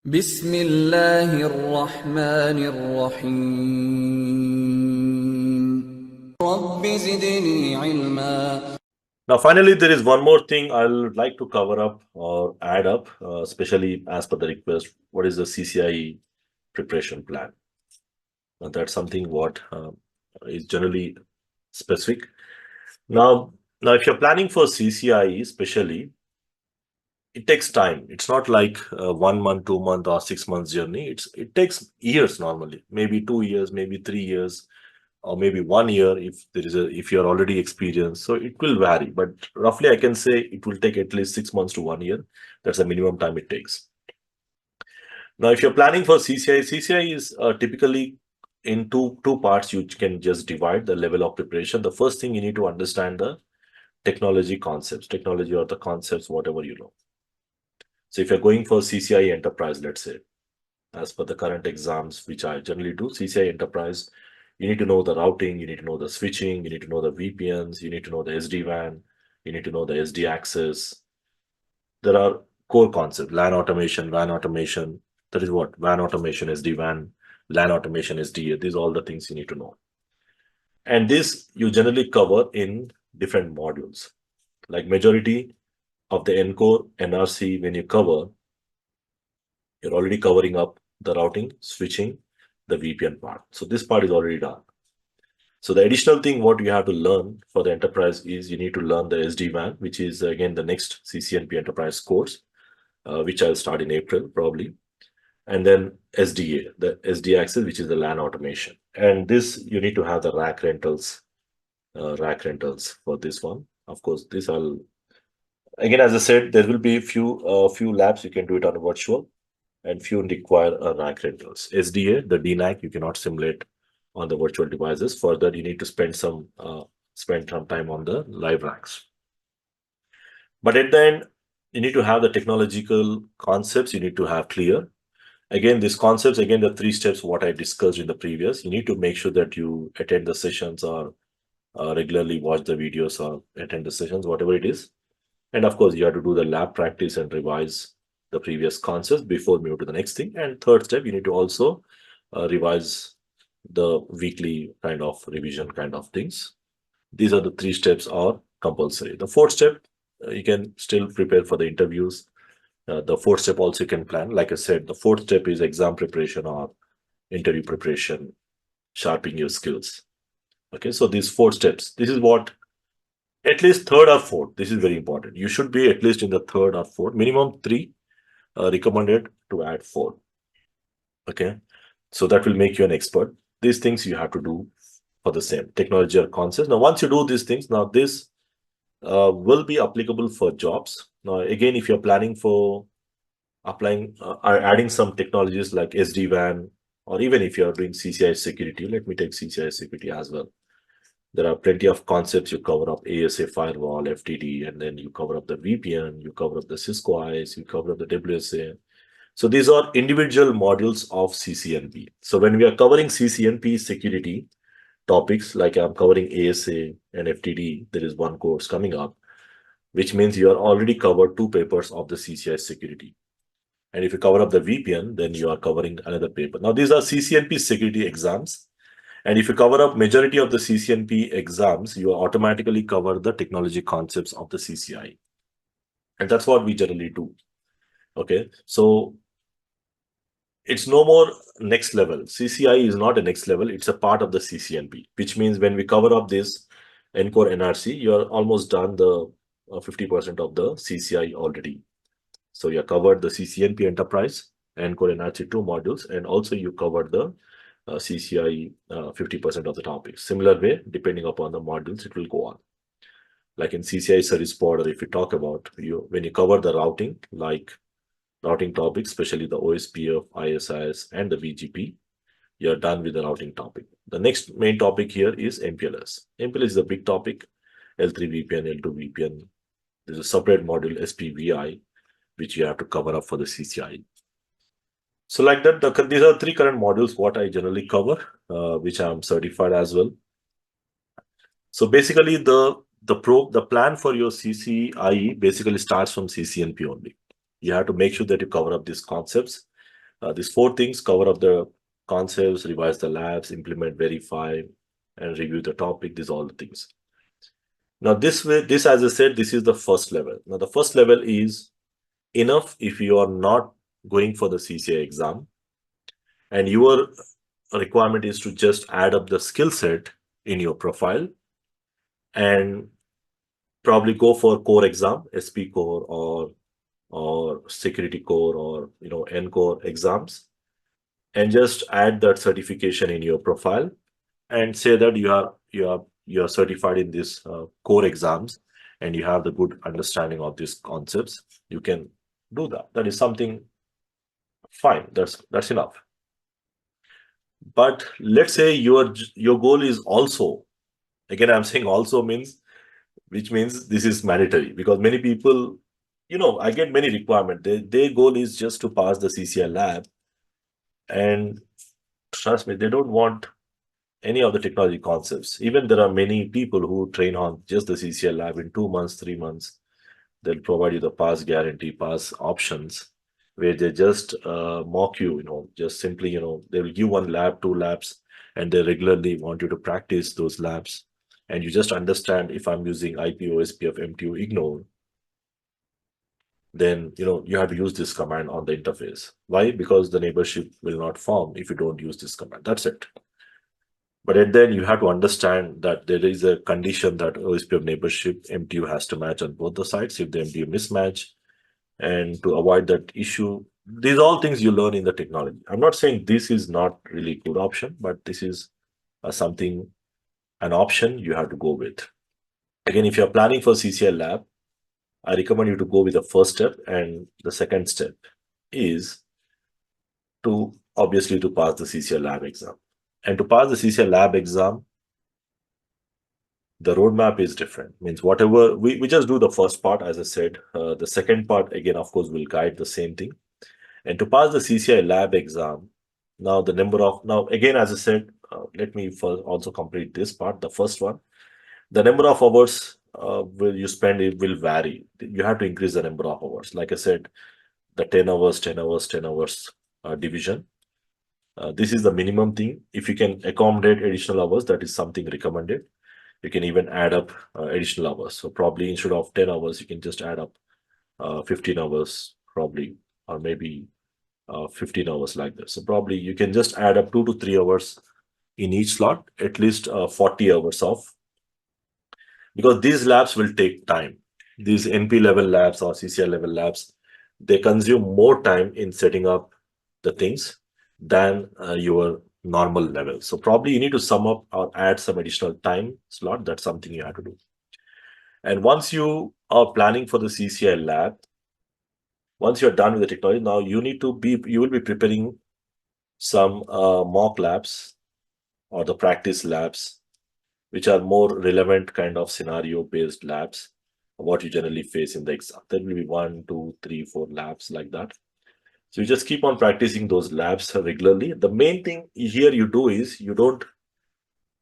بسم الله الرحمن الرحيم رب زدني علما. Now, finally, there is one more thing I'll like to cover up or add up, especially as per the request. What is the CCIE preparation plan? Now, that's something what is generally specific. Now, if you're planning for CCIE, especially, it takes time. It's not like 1 month, 2 month, or 6 months journey. It takes years normally, maybe 2 years, maybe 3 years, or maybe 1 year if you're already experienced. So it will vary, but roughly I can say it will take at least 6 months to 1 year. That's the minimum time it takes. Now, if you're planning for CCIE is typically in two parts. You can just divide the level of preparation. The first thing you need to understand the technology or the concepts, whatever you know. So if you're going for CCIE Enterprise, let's say, as per the current exams, which I generally do, CCIE Enterprise, you need to know the routing, you need to know the switching, you need to know the VPNs, you need to know the SD-WAN, you need to know the SD access. There are core concepts, LAN automation, WAN automation. That is what WAN automation, SD-WAN, LAN automation, SDA. These are all the things you need to know. And this you generally cover in different modules. Like majority of the NCore, NRC, when you cover, you're already covering up the routing, switching, the VPN part. So this part is already done. So the additional thing what you have to learn for the enterprise is you need to learn the SD-WAN, which is again the next CCNP enterprise course, which I'll start in April probably. And then SDA, the SD access, which is the LAN automation. And this you need to have the rack rentals for this one. Of course, this I'll again, as I said, there will be few labs you can do it on a virtual, and few require rack rentals. SDA, the DNAC, you cannot simulate on the virtual devices. Further, you need to spend some time on the live racks. But at the end, you need to have the technological concepts you need to have clear. Again, these concepts, again, the 3 steps what I discussed in the previous, you need to make sure that you attend the sessions or regularly watch the videos or attend the sessions, whatever it is. And of course, you have to do the lab practice and revise the previous concepts before move to the next thing. And third step, you need to also revise the weekly kind of revision kind of things. These are the 3 steps are compulsory. The 4th step, you can still prepare for the interviews. The 4th step also you can plan. Like I said, the 4th step is exam preparation or interview preparation, sharpening your skills. Okay, so these 4 steps, this is what at least 3rd or 4th. This is very important. You should be at least in the 3rd or 4th, minimum 3, recommended to add 4. Okay, so that will make you an expert. These things you have to do for the same technology or concepts. Now, once you do these things, now this will be applicable for jobs. Now, again, if you're planning for applying or adding some technologies like SD-WAN, or even if you're doing CCI security, let me take CCI security as well. There are plenty of concepts you cover up: ASA firewall, FTD, and then you cover up the VPN, you cover up the Cisco IS, you cover up the WSA. So these are individual modules of CCNP. So when we are covering CCNP security topics, like I'm covering ASA and FTD, there is one course coming up, which means you are already covered 2 papers of the CCI security. And if you cover up the VPN, then you are covering another paper. Now, these are CCNP security exams. And if you cover up majority of the CCNP exams, you automatically cover the technology concepts of the CCIE. And that's what we generally do. Okay, so it's no more next level. CCIE is not a next level. It's a part of the CCNP, which means when we cover up this NCore NRC, you're almost done the 50% of the CCIE already. So you covered the CCNP Enterprise, NCore NRC 2 modules, and also you covered the CCIE 50% of the topics. Similar way, depending upon the modules, it will go on. Like in CCIE service border, if you talk about when you cover the routing, like routing topics, especially the OSPF, ISIS, and the BGP, you're done with the routing topic. The next main topic here is MPLS. MPLS is a big topic. L3 VPN, L2 VPN. There's a separate module, SPVI, which you have to cover up for the CCIE. So like that, these are 3 current modules what I generally cover, which I'm certified as well. So basically, the plan for your CCIE basically starts from CCNP only. You have to make sure that you cover up these concepts. These 4 things: cover up the concepts, revise the labs, implement, verify, and review the topic. These all the things. Now, this, as I said, this is the first level. Now, the first level is enough if you are not going for the CCI exam and your requirement is to just add up the skill set in your profile and probably go for core exam, SP core or security core or N core exams, and just add that certification in your profile and say that you are certified in these core exams and you have the good understanding of these concepts. You can do that. That is something fine. That's enough. But let's say your goal is also, again, I'm saying also means, which means this is mandatory, because many people, I get many requirements. Their goal is just to pass the CCI lab, and trust me, they don't want any of the technology concepts. Even there are many people who train on just the CCI lab in 2 months, 3 months. They'll provide you the pass guarantee, pass options, where they just mock you, just simply, they will give 1 lab, 2 labs, and they regularly want you to practice those labs. And you just understand, if I'm using IP, OSPF, MTU, ignore, then, you have to use this command on the interface. Why? Because the neighborship will not form if you don't use this command. That's it. But then you have to understand that there is a condition that OSPF neighborship MTU has to match on both the sides. If the MTU mismatch, and to avoid that issue, these are all things you learn in the technology. I'm not saying this is not really good option, but this is an option you have to go with. Again, if you're planning for CCI lab, I recommend you to go with the first step, and the second step is to obviously to pass the CCI lab exam. And to pass the CCI lab exam, the roadmap is different. Means whatever we just do the first part, as I said. The second part, again, of course, will guide the same thing. And to pass the CCI lab exam, now again, as I said, let me first also complete this part. The first one, the number of hours will you spend, it will vary. You have to increase the number of hours. Like I said, the 10 hours, 10 hours, 10 hours division. This is the minimum thing. If you can accommodate additional hours, that is something recommended. You can even add up additional hours. So probably instead of 10 hours, you can just add up 15 hours probably, or maybe 15 hours like this. So probably you can just add up 2 to 3 hours in each slot, at least 40 hours of, because these labs will take time. These NP level labs or CCI level labs, they consume more time in setting up the things than your normal level. So probably you need to sum up or add some additional time slot. That's something you have to do. And once you are planning for the CCI lab, once you're done with the technology, now you will be preparing some mock labs or the practice labs, which are more relevant kind of scenario based labs, what you generally face in the exam. There will be 1, 2, 3, 4 labs like that. So you just keep on practicing those labs regularly. The main thing here you do is you don't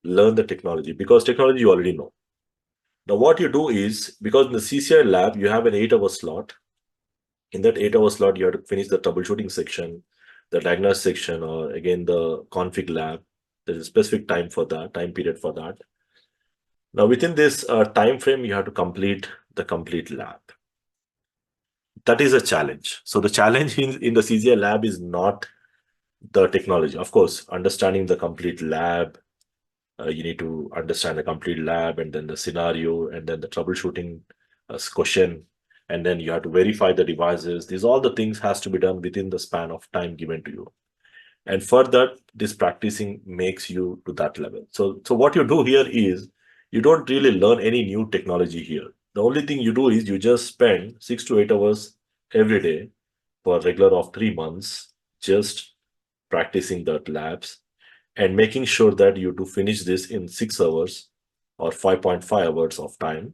learn the technology, because technology you already know. Now what you do is, because in the CCI lab, you have an 8-hour slot. In that 8-hour slot, you have to finish the troubleshooting section, the diagnosis section, or again, the config lab. There's a specific time period for that. Now within this time frame, you have to complete the complete lab. That is a challenge. So the challenge in the CCI lab is not the technology. Of course, understanding the complete lab, you need to understand the complete lab, and then the scenario, and then the troubleshooting question, and then you have to verify the devices. These all the things has to be done within the span of time given to you. And further, this practicing makes you to that level. So what you do here is, you don't really learn any new technology here. The only thing you do is you just spend 6 to 8 hours every day for a regular of 3 months, just practicing that labs and making sure that you do finish this in 6 hours or 5.5 hours of time.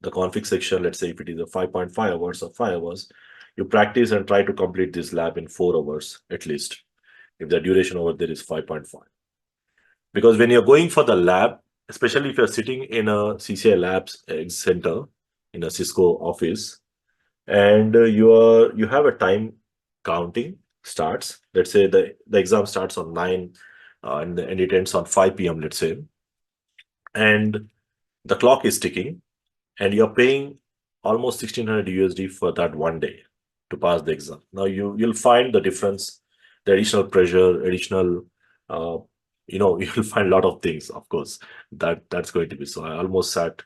The config section, let's say if it is a 5.5 hours or 5 hours, you practice and try to complete this lab in 4 hours at least, if the duration over there is 5.5. Because when you're going for the lab, especially if you're sitting in a CCI labs center in a Cisco office, and you have a time counting, starts. Let's say the exam starts on 9 and it ends on 5 p.m., let's say, and the clock is ticking, and you're paying almost 1600 USD for that one day to pass the exam. Now you'll find the difference, the additional pressure, additional, uh, you'll find a lot of things, of course, that's going to be. So I almost sat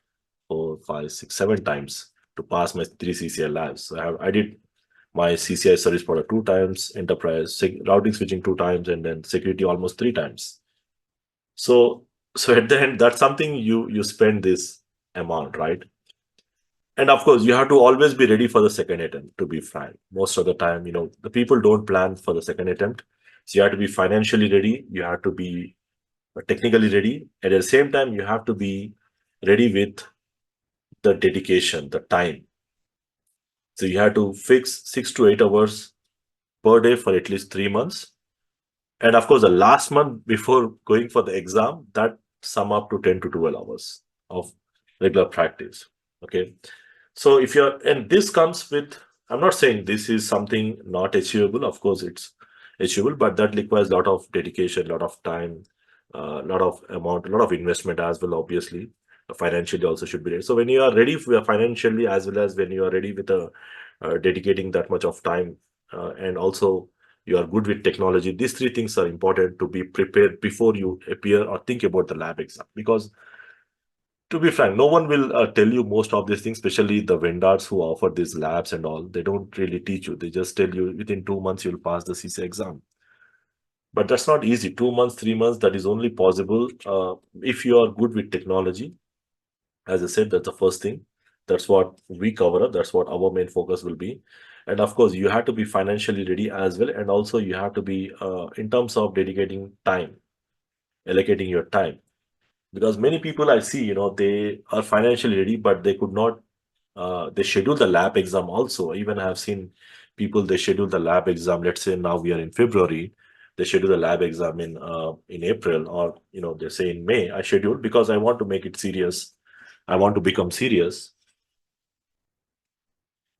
4, 5, 6, 7 times to pass my 3 CCI labs. So I did my CCI service product 2 times, enterprise routing switching 2 times, and then security almost 3 times. So at the end, that's something you spend this amount, right? And of course, you have to always be ready for the second attempt, to be frank. Most of the time, the people don't plan for the second attempt. So you have to be financially ready, you have to be technically ready, and at the same time, you have to be ready with the dedication, the time. So you have to fix 6 to 8 hours per day for at least 3 months. And of course, the last month before going for the exam, that sum up to 10 to 12 hours of regular practice. Okay. So if you're, and this comes with, I'm not saying this is something not achievable. Of course, it's achievable, but that requires a lot of dedication, a lot of time, a lot of amount, a lot of investment as well, obviously. Financially also should be ready. So when you are ready for financially, as well as when you are ready with dedicating that much of time, and also you are good with technology, these three things are important to be prepared before you appear or think about the lab exam. Because to be frank, no one will tell you most of these things, especially the vendors who offer these labs and all. They don't really teach you. They just tell you within 2 months you'll pass the CC exam. But that's not easy. 2 months, 3 months, that is only possible if you are good with technology. As I said, that's the first thing. That's what we cover up. That's what our main focus will be. And of course, you have to be financially ready as well. And also you have to be, in terms of dedicating time, allocating your time. Because many people I see, they are financially ready, but they could not, they schedule the lab exam also. Even I have seen people, they schedule the lab exam. Let's say now we are in February, they schedule the lab exam in April, or, they say in May, I schedule because I want to make it serious. I want to become serious.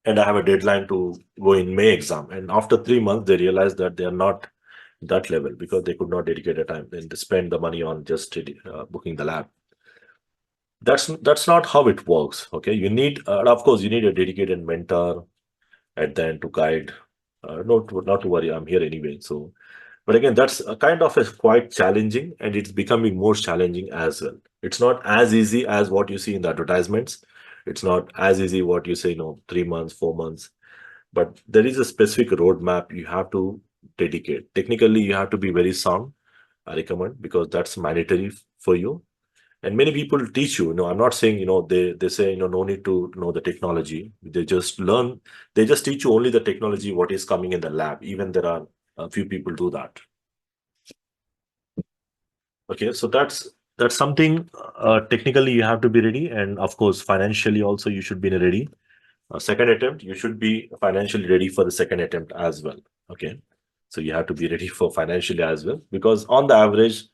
And I have a deadline to go in May exam. And after 3 months, they realize that they are not that level because they could not dedicate a time. Then they spend the money on just booking the lab. That's not how it works. Okay, you need, of course, you need a dedicated mentor at the end to guide. Not to worry, I'm here anyway. So, but again, that's a kind of a quite challenging, and it's becoming more challenging as well. It's not as easy as what you see in the advertisements. It's not as easy what you say, 3 months, 4 months. But there is a specific roadmap you have to dedicate. Technically, you have to be very sound, I recommend, because that's mandatory for you. And many people teach you, I'm not saying, they say, no need to know the technology. They just learn, they just teach you only the technology, what is coming in the lab. Even there are a few people do that. Okay, so that's something, technically you have to be ready. And of course, financially also you should be ready. Second attempt, you should be financially ready for the second attempt as well. Okay, so you have to be ready for financially as well, because on the average,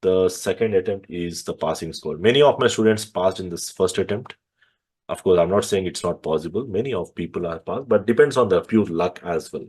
the second attempt is the passing score. Many of my students passed in this first attempt. Of course, I'm not saying it's not possible. Many of people are passed, but depends on the pure luck as well.